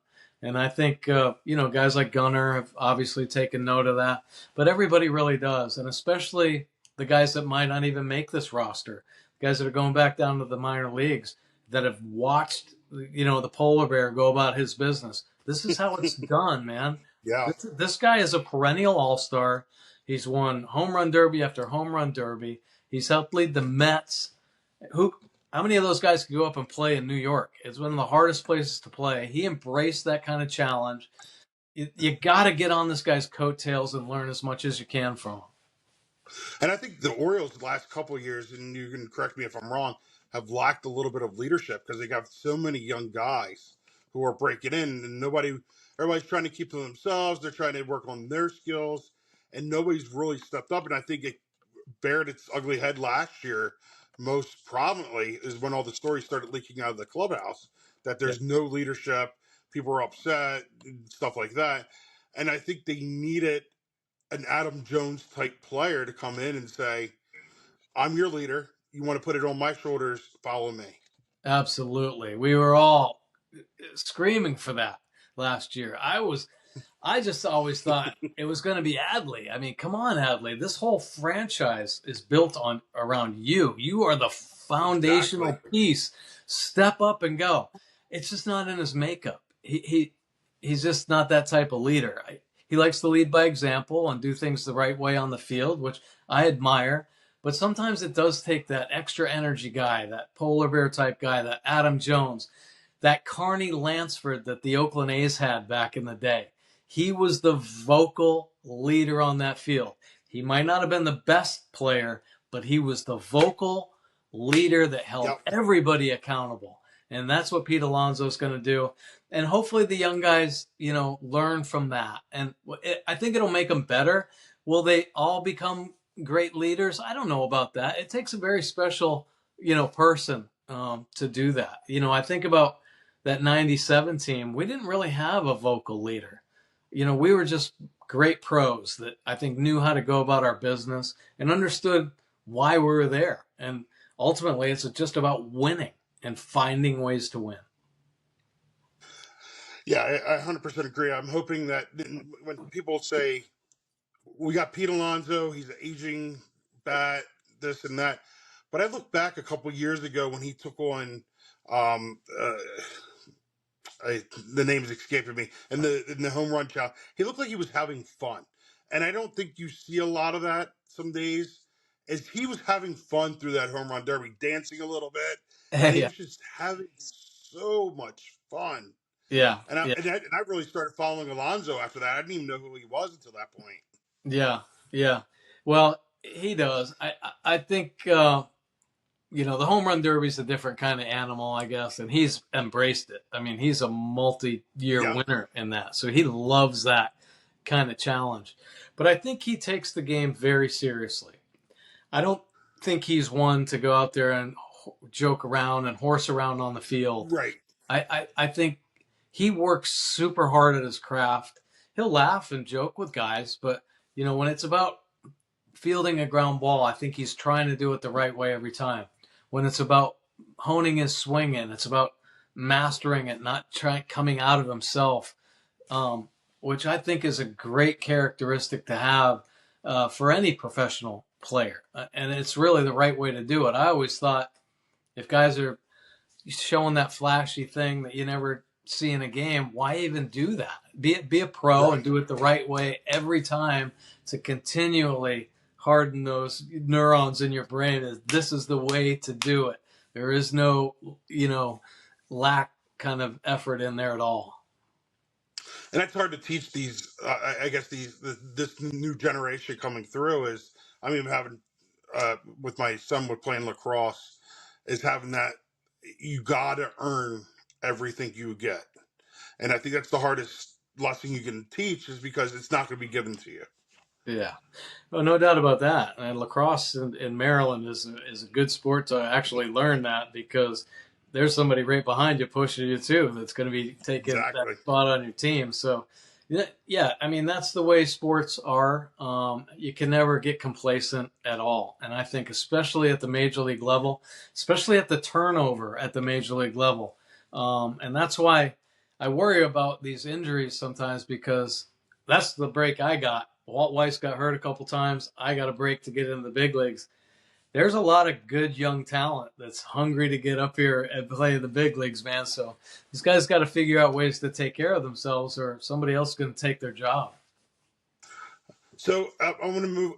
And I think guys like Gunnar have obviously taken note of that, but everybody really does, and especially the guys that might not even make this roster, guys that are going back down to the minor leagues that have watched the polar bear go about his business. This is how it's done, man. Yeah. This guy is a perennial all-star. He's won home run derby after home run derby. He's helped lead the Mets. Who how many of those guys could go up and play in New York? It's one of the hardest places to play. He embraced that kind of challenge. You got to get on this guy's coattails and learn as much as you can from him. And I think the Orioles the last couple of years, and you can correct me if I'm wrong, have lacked a little bit of leadership because they got so many young guys who are breaking in, and everybody's trying to keep to themselves. They're trying to work on their skills, and nobody's really stepped up. And I think it bared its ugly head last year. Most prominently is when all the stories started leaking out of the clubhouse that Yeah, there's no leadership, people are upset, and stuff like that. And I think they needed an Adam Jones type player to come in and say, I'm your leader. You want to put it on my shoulders, follow me. absolutely. We were all screaming for that last year. I just always thought it was going to be Adley. I mean, come on, Adley. This whole franchise is built on around you. You are the Exactly. foundational piece. Step up and go. It's just not in his makeup. He's just not that type of leader. He likes to lead by example and do things the right way on the field, which I admire. But sometimes it does take that extra energy guy, that polar bear type guy, that Adam Jones, that Carney Lansford that the Oakland A's had back in the day. He was the vocal leader on that field. He might not have been the best player, but he was the vocal leader that held Yep. everybody accountable. And that's what Pete Alonso is going to do. And hopefully the young guys, learn from that. And I think it'll make them better. Will they all become great leaders? I don't know about that. It takes a very special, person to do that. I think about that 97 team. We didn't really have a vocal leader. We were just great pros that I think knew how to go about our business and understood why we were there. And ultimately, it's just about winning and finding ways to win. Yeah, I 100% agree. I'm hoping that when people say, we got Pete Alonso, he's an aging bat, this and that. But I look back a couple years ago when he took on um, uh, the name's escaping me, and the home run challenge. He looked like he was having fun, and I don't think you see a lot of that some days. As he was having fun through that home run derby, dancing a little bit, and he Yeah, was just having so much fun. yeah, yeah, And I really started following Alonzo after that. I didn't even know who he was until that point. yeah, yeah. Well, he does. I think the home run derby is a different kind of animal, I guess, and he's embraced it. I mean, he's a multi-year Yeah, winner in that, so he loves that kind of challenge. But I think he takes the game very seriously. I don't think he's one to go out there and joke around and horse around on the field. right. I think he works super hard at his craft. He'll laugh and joke with guys, but when it's about fielding a ground ball, I think he's trying to do it the right way every time. When it's about honing his swing in, it's about mastering it, not trying coming out of himself, which I think is a great characteristic to have for any professional player. And it's really the right way to do it. I always thought if guys are showing that flashy thing that you never see in a game, why even do that? Be a pro and Right. do it the right way every time to continually harden those neurons in your brain. This is the way to do it. There is no, lack kind of effort in there at all. And that's hard to teach these. I guess this new generation coming through is. I mean, having with my son with playing lacrosse is having that you gotta earn everything you get, and I think that's the hardest lesson you can teach is because it's not going to be given to you. Yeah. Oh, no doubt about that. And lacrosse in Maryland is a good sport to actually learn that because there's somebody right behind you pushing you too that's going to be taking that Exactly. spot on your team. So, yeah, I mean that's the way sports are. You can never get complacent at all, and I think especially at the major league level, especially at the turnover at the major league level, and that's why I worry about these injuries sometimes because that's the break I got. Walt Weiss got hurt a couple times. I got a break to get into the big leagues. There's a lot of good young talent that's hungry to get up here and play in the big leagues, man. So these guys got to figure out ways to take care of themselves, or somebody else is going to take their job. So I want to move.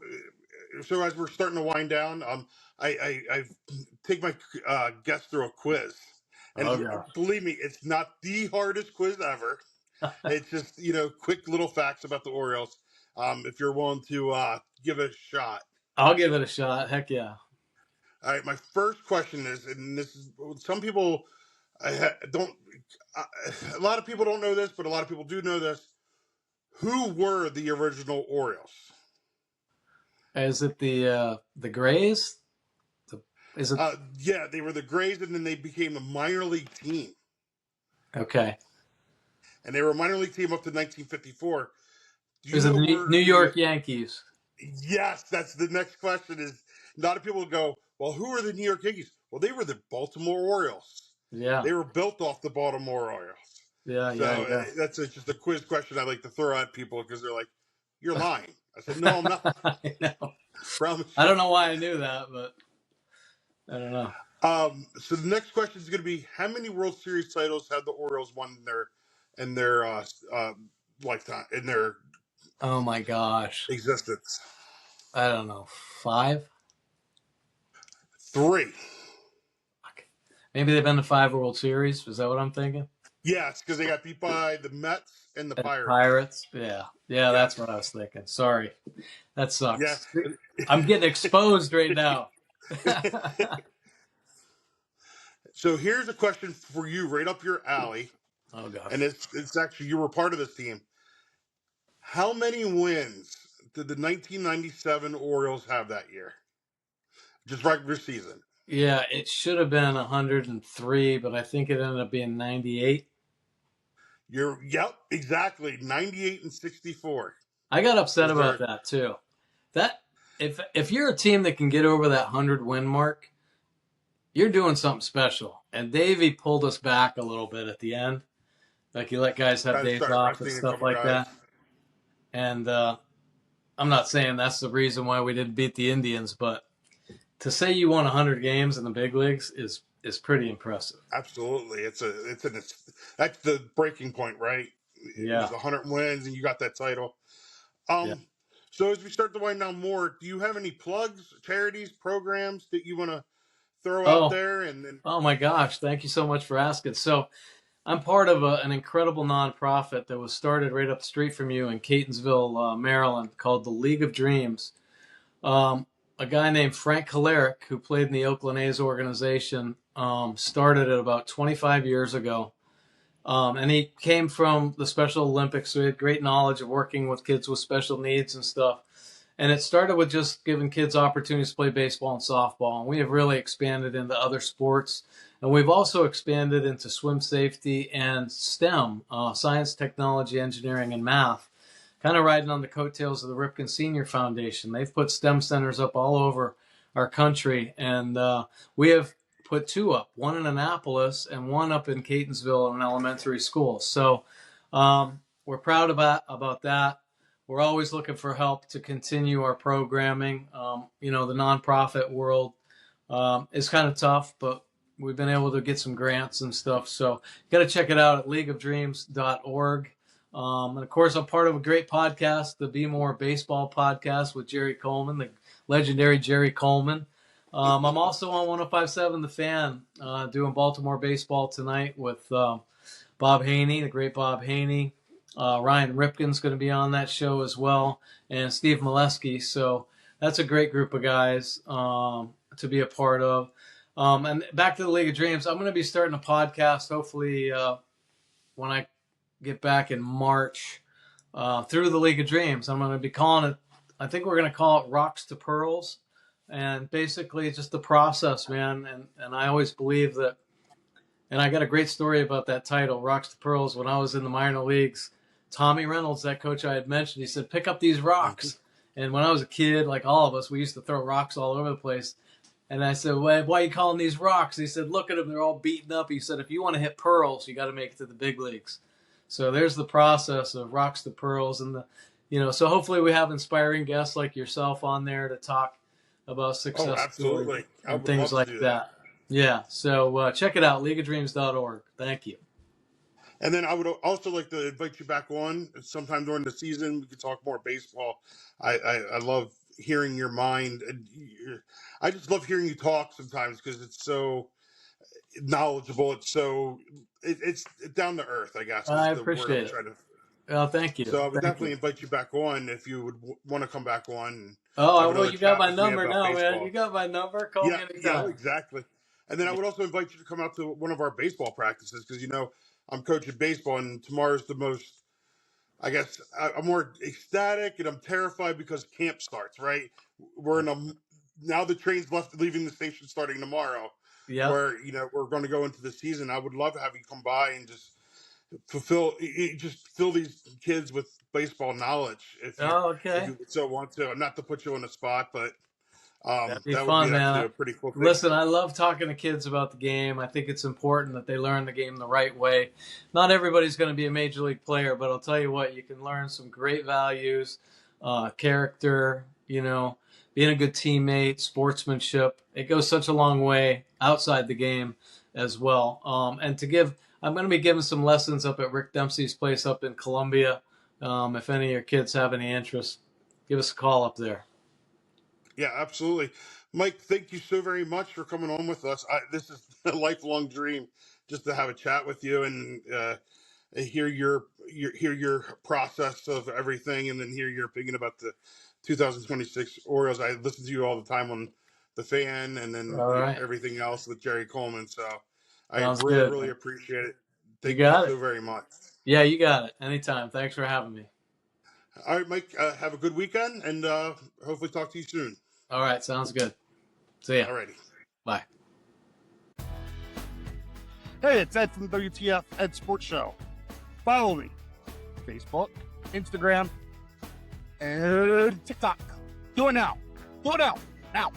So as we're starting to wind down, I take my guests through a quiz, and Oh gosh. believe me, it's not the hardest quiz ever. It's just quick little facts about the Orioles. If you're willing to give it a shot. I'll give it a shot. Heck yeah. All right, my first question is, and this is some people don't. Uh, a lot of people don't know this, but a lot of people do know this. Who were the original Orioles? Is it the Grays? The, is it Yeah, they were the Grays, and then they became a minor league team, okay? and they were a minor league team up to 1954. Do you Is it know the where New the? York Yankees? Yes, that's the next question. Is a lot of people go, well, who are the New York Yankees? Well, they were the Baltimore Orioles. Yeah, They were built off the Baltimore Orioles. yeah, So yeah, yeah. that's just a quiz question I like to throw at people because they're like, "You're lying." I said, "No, I'm not. I know. Promise I you." don't know why I knew that, but I don't know. So the next question is going to be: how many World Series titles have the Orioles won in their lifetime, in their Oh my gosh. existence? I don't know. 5? Three. Fuck. Maybe they've been to 5 World Series. Is that what I'm thinking? Yes, because they got beat by the Mets and the And Pirates. Pirates. Yeah. Yeah, Yes. that's what I was thinking. Sorry. That Yeah. sucks. I'm getting exposed right now. So here's a question for you, right up your alley, Oh and gosh. it's actually you were part of this team. How many wins did the 1997 Orioles have that year? Just regular season. Yeah, it should have been 103, but I think it ended up being 98. Yep, exactly. 98 and 64 I got upset was about their that too. That if you're a team that can get over that 100 win mark, you're doing something special. And Davey pulled us back a little bit at the end. Like he let guys have kind of days started off and resting a stuff couple like guys. that. And I'm not saying that's the reason why we didn't beat the Indians, but to say you won 100 games in the big leagues is pretty impressive. Absolutely. That's the breaking point, right? It was Yeah. 100 wins and you got that title. Yeah. Um so as we start to wind down more, do you have any plugs, charities, programs that you want to throw out Oh, there and oh my gosh. Thank you so much for asking. So I'm part of an incredible nonprofit that was started right up the street from you in Catonsville, Maryland, called the League of Dreams. Um, a guy named Frank Kalarick, who played in the Oakland A's organization, started it about 25 years ago. And he came from the Special Olympics, so he had great knowledge of working with kids with special needs and stuff. And it started with just giving kids opportunities to play baseball and softball. And we have really expanded into other sports. And we've also expanded into swim safety and STEM, science, technology, engineering, and math, kind of riding on the coattails of the Ripken Senior Foundation. They've put STEM centers up all over our country. And we have put 2 up, one in Annapolis and one up in Catonsville in an elementary school. So we're proud about that. We're always looking for help to continue our programming. The nonprofit world is kind of tough, but we've been able to get some grants and stuff. So you got to check it out at leagueofdreams.org. And of course, I'm part of a great podcast, the Be More Baseball podcast with Jerry Coleman, the legendary Jerry Coleman. I'm also on 105.7 The Fan, doing Baltimore baseball tonight with Bob Haney, the great Bob Haney. Ryan Ripken's going to be on that show as well, and Steve Molesky. So that's a great group of guys to be a part of. And back to the League of Dreams, I'm going to be starting a podcast hopefully when I get back in March through the League of Dreams. I'm going to be calling it, I think we're going to call it Rocks to Pearls. And basically it's just the process, man. And I always believe that, and I got a great story about that title, Rocks to Pearls. When I was in the minor leagues, Tommy Reynolds, that coach I had mentioned, he said, pick up these rocks. And when I was a kid, like all of us, we used to throw rocks all over the place. And I said, well, why are you calling these rocks? He said, look at them. They're all beaten up. He said, if you want to hit pearls, you got to make it to the big leagues. So there's the process of Rocks to Pearls. And, so hopefully we have inspiring guests like yourself on there to talk about success absolutely. And things like that. Yeah. So check it out, leagueofdreams.org. Thank you. And then I would also like to invite you back on sometime during the season. We could talk more baseball. I love hearing your mind. And I just love hearing you talk sometimes because it's so knowledgeable. It's down to earth, I guess. I Is the word appreciate I'm it. trying to... Oh, thank you. So I would definitely invite you back on if you would want to come back on. Oh, you got my number now, baseball. Man. You got my number. Call me anytime. Yeah, exactly. And then I would also invite you to come out to one of our baseball practices because, I'm coaching baseball, and tomorrow's the most, I guess, I'm more ecstatic and I'm terrified because camp starts, right? We're now the train's leaving the station starting tomorrow. Yeah. Where, we're going to go into the season. I would love to have you come by and just fill these kids with baseball knowledge if you so want to. Not to put you on the spot, but that'd be fun, man. A pretty cool thing. Listen, I love talking to kids about the game. I think it's important that they learn the game the right way. Not everybody's going to be a major league player, but I'll tell you what, you can learn some great values, character, being a good teammate, sportsmanship. It goes such a long way outside the game as well. I'm going to be giving some lessons up at Rick Dempsey's place up in Columbia. If any of your kids have any interest, give us a call up there. Yeah, absolutely. Mike, thank you so very much for coming on with us. This is a lifelong dream just to have a chat with you and hear your process of everything and then hear your opinion about the 2026 Orioles. I listen to you all the time on The Fan and then everything else with Jerry Coleman. So I really appreciate it. Thank you so very much. Yeah, you got it. Anytime. Thanks for having me. All right, Mike, have a good weekend and hopefully talk to you soon. All right, sounds good. See ya. All righty. Bye. Hey, it's Ed from WTF Ed Sports Show. Follow me. Facebook, Instagram, and TikTok. Do it now. Now.